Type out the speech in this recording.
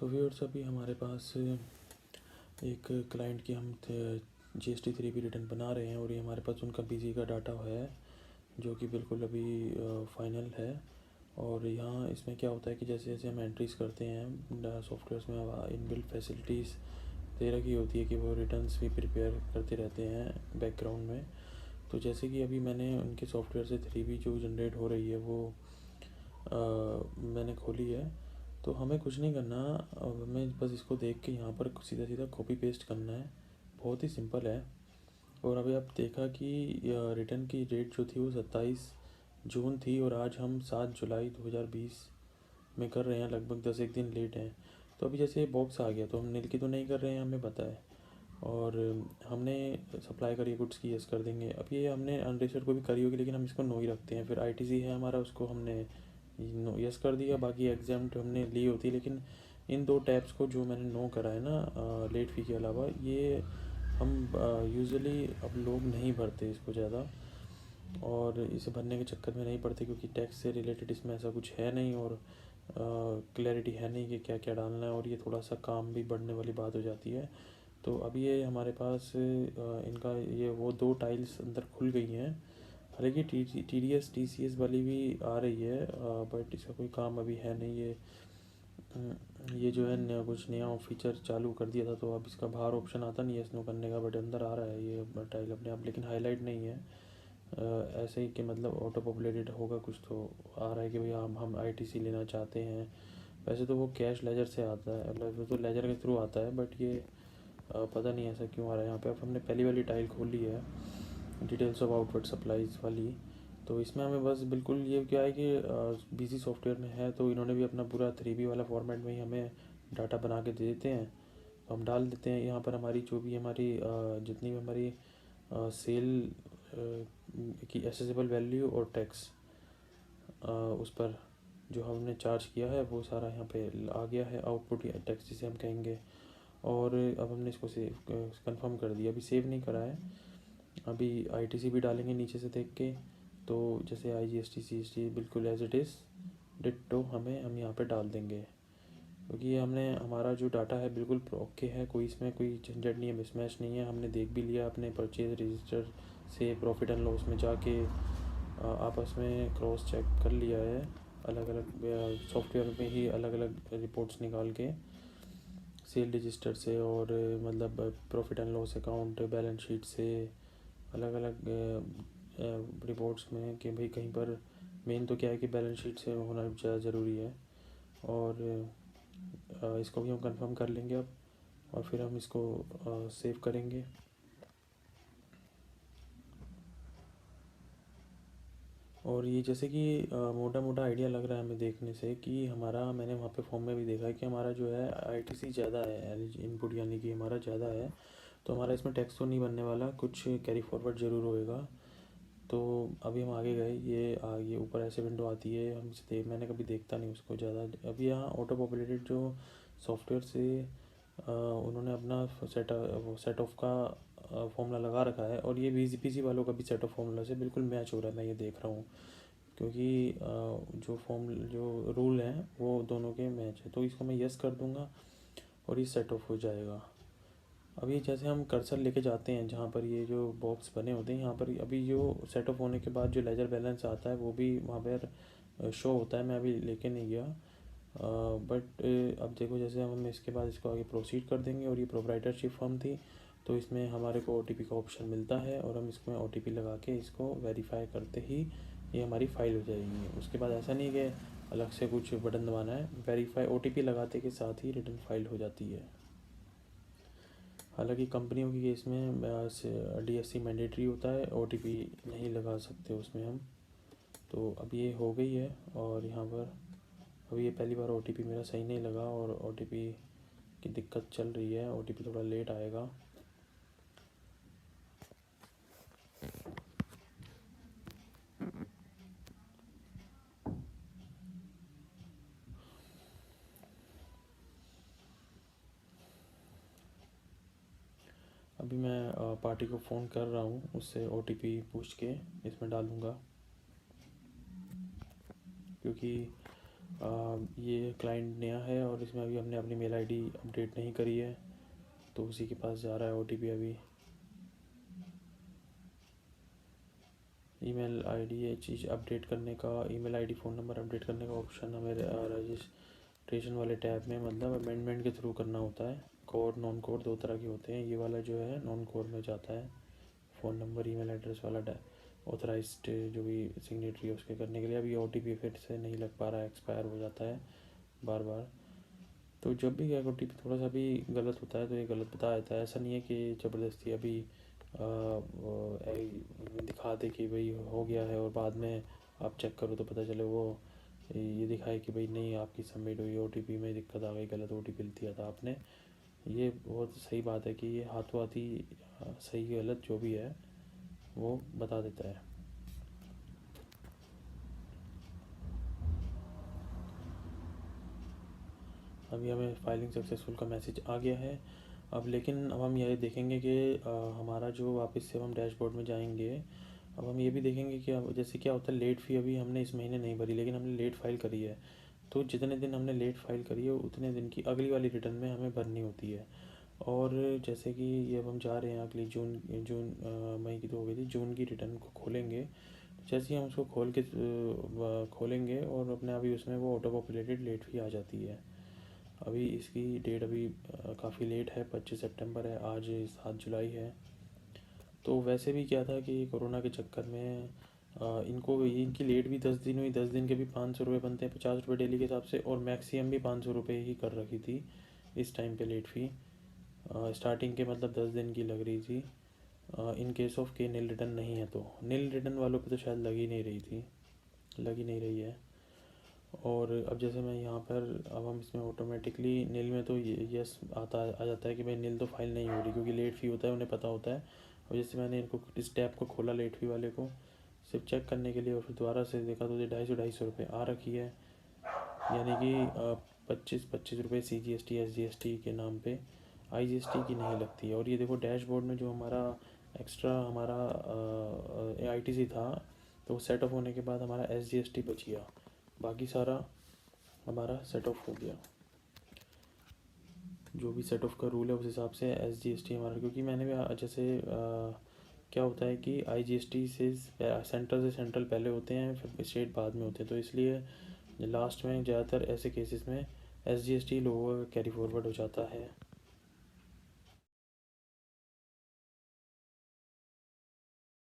तो व्यूअर्स, अभी हमारे पास एक क्लाइंट की हम GST 3 भी रिटर्न बना रहे हैं और ये हमारे पास उनका BG का डाटा है जो कि बिल्कुल अभी फाइनल है। और यहाँ इसमें क्या होता है कि जैसे जैसे हम एंट्रीज़ करते हैं सॉफ्टवेयर्स में इनबिल्ट फैसिलिटीज़ दे रखी होती है कि वो रिटर्न्स भी प्रिपेयर करते रहते हैं बैकग्राउंड में। तो जैसे कि अभी मैंने उनके सॉफ्टवेयर से 3B जो जनरेट हो रही है वो मैंने खोली है। तो हमें कुछ नहीं करना, अब हमें बस इसको देख के यहाँ पर सीधा सीधा कॉपी पेस्ट करना है। बहुत ही सिंपल है। और अभी आप देखा कि रिटर्न की डेट जो थी वो 27 जून थी और आज हम 7 जुलाई 2020 में कर रहे हैं, लगभग 10 एक दिन लेट हैं। तो अभी जैसे बॉक्स आ गया तो हम नील की तो नहीं कर रहे हैं, हमें पता है। और हमने सप्लाई करी गुड्स की यस कर देंगे। अब ये हमने अनरजिस्टर्ड को भी करी होगी लेकिन हम इसको नो ही रखते हैं। फिर ITC है हमारा, उसको हमने नो यस कर दिया। बाकी एग्जाम्प्ट हमने ली होती, लेकिन इन 2 टैब्स को जो मैंने नो करा है ना लेट फ़ी के अलावा, ये हम यूजुअली अब लोग नहीं भरते इसको ज़्यादा, और इसे भरने के चक्कर में नहीं पड़ते क्योंकि टैक्स से रिलेटेड इसमें ऐसा कुछ है नहीं और क्लैरिटी है नहीं कि क्या क्या डालना है, और ये थोड़ा सा काम भी बढ़ने वाली बात हो जाती है। तो अभी ये हमारे पास इनका ये वो 2 टाइल्स अंदर खुल गई हैं। हालांकि TDS TCS वाली भी आ रही है, बट इसका कोई काम अभी है नहीं। ये जो है नया कुछ नया फीचर चालू कर दिया था, तो अब इसका बाहर ऑप्शन आता नहीं है स्नो करने का, बट अंदर आ रहा है ये टाइल अपने आप, लेकिन हाईलाइट नहीं है। ऐसे ही कि मतलब ऑटो पॉपुलेटेड होगा कुछ तो आ रहा है कि भाई हम ITC लेना चाहते हैं। वैसे तो वो कैश लेजर से आता है, मतलब तो लेजर के थ्रू आता है, बट ये पता नहीं ऐसा क्यों आ रहा है यहाँ पे। अब हमने पहली वाली टाइल खोल ली है, डिटेल्स ऑफ आउटवर्ड सप्लाईज वाली। तो इसमें हमें बस बिल्कुल ये क्या है कि BC सॉफ्टवेयर में है तो इन्होंने भी अपना पूरा 3B वाला फॉर्मेट में ही हमें डाटा बना के दे देते हैं। तो हम डाल देते हैं यहाँ पर हमारी जो भी हमारी जितनी भी हमारी सेल की एसेसिबल वैल्यू और टैक्स उस पर जो हमने चार्ज किया है वो सारा यहाँ पे आ गया है, आउटपुट या टैक्स जिसे हम कहेंगे। और अब हमने इसको सेव कंफर्म कर दिया, अभी सेव नहीं करा है। अभी ITC भी डालेंगे नीचे से देख के, तो जैसे IGST CST बिल्कुल एज इट इज़ डिट्टो हम यहाँ पे डाल देंगे, क्योंकि ये हमने हमारा जो डाटा है बिल्कुल ओके है, कोई इसमें कोई झंझट नहीं है, मिसमैच नहीं है। हमने देख भी लिया अपने परचेज रजिस्टर से प्रॉफिट एंड लॉस में जाके आपस में क्रॉस चेक कर लिया है, अलग अलग सॉफ्टवेयर में ही अलग अलग रिपोर्ट्स निकाल के सेल रजिस्टर से और मतलब profit and loss account balance sheet से अलग अलग रिपोर्ट्स में कि भाई कहीं पर मेन तो क्या है कि बैलेंस शीट से होना ज़्यादा ज़रूरी है। और इसको भी हम कंफर्म कर लेंगे अब, और फिर हम इसको सेव करेंगे। और ये जैसे कि मोटा मोटा आइडिया लग रहा है हमें देखने से कि हमारा, मैंने वहाँ पे फॉर्म में भी देखा है कि हमारा जो है ITC ज़्यादा है, इनपुट यानी कि हमारा ज़्यादा है। तो हमारा इसमें टैक्स तो नहीं बनने वाला, कुछ कैरी फॉरवर्ड ज़रूर होएगा। तो अभी हम आगे गए, ये ऊपर ऐसे विंडो आती है, हम इसे मैंने कभी देखता नहीं उसको ज़्यादा। अभी यहाँ ऑटो पॉपुलेटेड जो सॉफ्टवेयर से उन्होंने अपना सेट ऑफ का फॉर्मूला लगा रखा है, और ये BC वालों का भी सेट ऑफ फॉर्मूला से बिल्कुल मैच हो रहा है, मैं ये देख रहा हूँ। क्योंकि जो रूल हैं वो दोनों के मैच है, तो इसको मैं यस कर दूँगा और ये सेट ऑफ हो जाएगा। अभी जैसे हम कर्सर लेके जाते हैं जहाँ पर ये जो बॉक्स बने होते हैं, यहाँ पर अभी जो सेट ऑफ होने के बाद जो लेजर बैलेंस आता है वो भी वहाँ पर शो होता है। मैं अभी लेके नहीं गया, बट अब देखो जैसे हम इसके बाद इसको आगे प्रोसीड कर देंगे, और ये प्रोप्राइटरशिप फर्म थी तो इसमें हमारे को OTP का ऑप्शन मिलता है, और हम इसमें OTP लगा के इसको वेरीफाई करते ही ये हमारी फ़ाइल हो जाएगी। उसके बाद ऐसा नहीं कि अलग से कुछ बटन दबाना है, वेरीफाई OTP लगाते के साथ ही रिटर्न फाइल हो जाती है। हालांकि कंपनियों के केस में DSC मैंडेटरी होता है, OTP नहीं लगा सकते उसमें हम। तो अब ये हो गई है, और यहाँ पर अभी ये पहली बार OTP मेरा सही नहीं लगा और OTP की दिक्कत चल रही है, OTP थोड़ा लेट आएगा। अभी मैं पार्टी को फ़ोन कर रहा हूँ, उससे OTP पूछ के इसमें डालूँगा, क्योंकि ये क्लाइंट नया है और इसमें अभी हमने अपनी मेल आईडी अपडेट नहीं करी है, तो उसी के पास जा रहा है ओटीपी अभी। ईमेल आईडी ये चीज़ अपडेट करने का, email ID phone number update करने का ऑप्शन हमें रजिस्ट्रेशन वाले टैब में, मतलब अमेंडमेंट के थ्रू करना होता है। कोर नॉन कोर दो तरह के होते हैं, ये वाला जो है नॉन कोर में जाता है। फ़ोन नंबर ईमेल एड्रेस वाला ऑथराइज्ड जो भी सिग्नेटरी है उसके करने के लिए। अभी ओटीपी फिर से नहीं लग पा रहा है, एक्सपायर हो जाता है बार बार। तो जब भी क्या ओटीपी थोड़ा सा भी गलत होता है तो ये गलत बता देता है। ऐसा नहीं है कि ज़बरदस्ती अभी दिखा दे कि भाई हो गया है और बाद में आप चेक करो तो पता चले वो ये दिखाए कि भाई नहीं आपकी सबमिट हुई ओटीपी में दिक्कत आ गई, गलत ओटीपी दिया था आपने। ये बहुत सही बात है कि ये हाथों हाथ ही सही गलत जो भी है वो बता देता है। अभी हमें फाइलिंग सक्सेसफुल का मैसेज आ गया है। अब लेकिन अब हम ये देखेंगे कि हमारा जो वापस से हम डैशबोर्ड में जाएंगे, अब हम ये भी देखेंगे कि अब जैसे क्या होता है, लेट फ़ी अभी हमने इस महीने नहीं भरी लेकिन हमने लेट फाइल करी है, तो जितने दिन हमने लेट फाइल करी है उतने दिन की अगली वाली रिटर्न में हमें भरनी होती है। और जैसे कि ये अब हम जा रहे हैं अगली मई की तो हो गई थी, जून की रिटर्न को खोलेंगे। जैसे ही हम उसको खोलेंगे और अपने अभी उसमें वो ऑटो पॉपुलेटेड लेट फ़ी आ जाती है। अभी इसकी डेट अभी काफ़ी लेट है, 25 सितंबर है, आज 7 जुलाई है। तो वैसे भी क्या था कि कोरोना के चक्कर में इनकी लेट भी 10 दिन हुई, 10 दिन के भी 500 रुपये बनते हैं, 50 रुपये डेली के हिसाब से, और मैक्सिमम भी 500 रुपये ही कर रखी थी इस टाइम पे लेट फ़ी। स्टार्टिंग के मतलब 10 दिन की लग रही थी, इन केस ऑफ के नील रिटर्न नहीं है तो। नील रिटर्न वालों पे तो शायद लग ही नहीं रही थी, लग ही नहीं रही है। और अब जैसे मैं यहाँ पर, अब हम इसमें ऑटोमेटिकली नील में तो ये यस आ जाता है कि भाई नील तो फाइल नहीं हो रही क्योंकि लेट फ़ी होता है, उन्हें पता होता है। और जैसे मैंने इनको इस टैब को खोला लेट फ़ी वाले को सिर्फ चेक करने के लिए और फिर दोबारा से देखा तो ये 250 आ रखी है, यानी कि 25 रुपये CGST SGST के नाम पे, IGST की नहीं लगती है। और ये देखो डैशबोर्ड में जो हमारा एक्स्ट्रा हमारा AITC था, तो सेट ऑफ होने के बाद हमारा SGST बच गया, बाकी सारा हमारा सेट ऑफ हो गया। जो भी सेट ऑफ का रूल है उस हिसाब से SGST हमारा, क्योंकि मैंने भी जैसे क्या होता है कि IGST से सेंट्रल पहले होते हैं फिर स्टेट बाद में होते हैं, तो इसलिए लास्ट में ज़्यादातर ऐसे केसेस में SGST लोगों का कैरी फॉरवर्ड हो जाता है।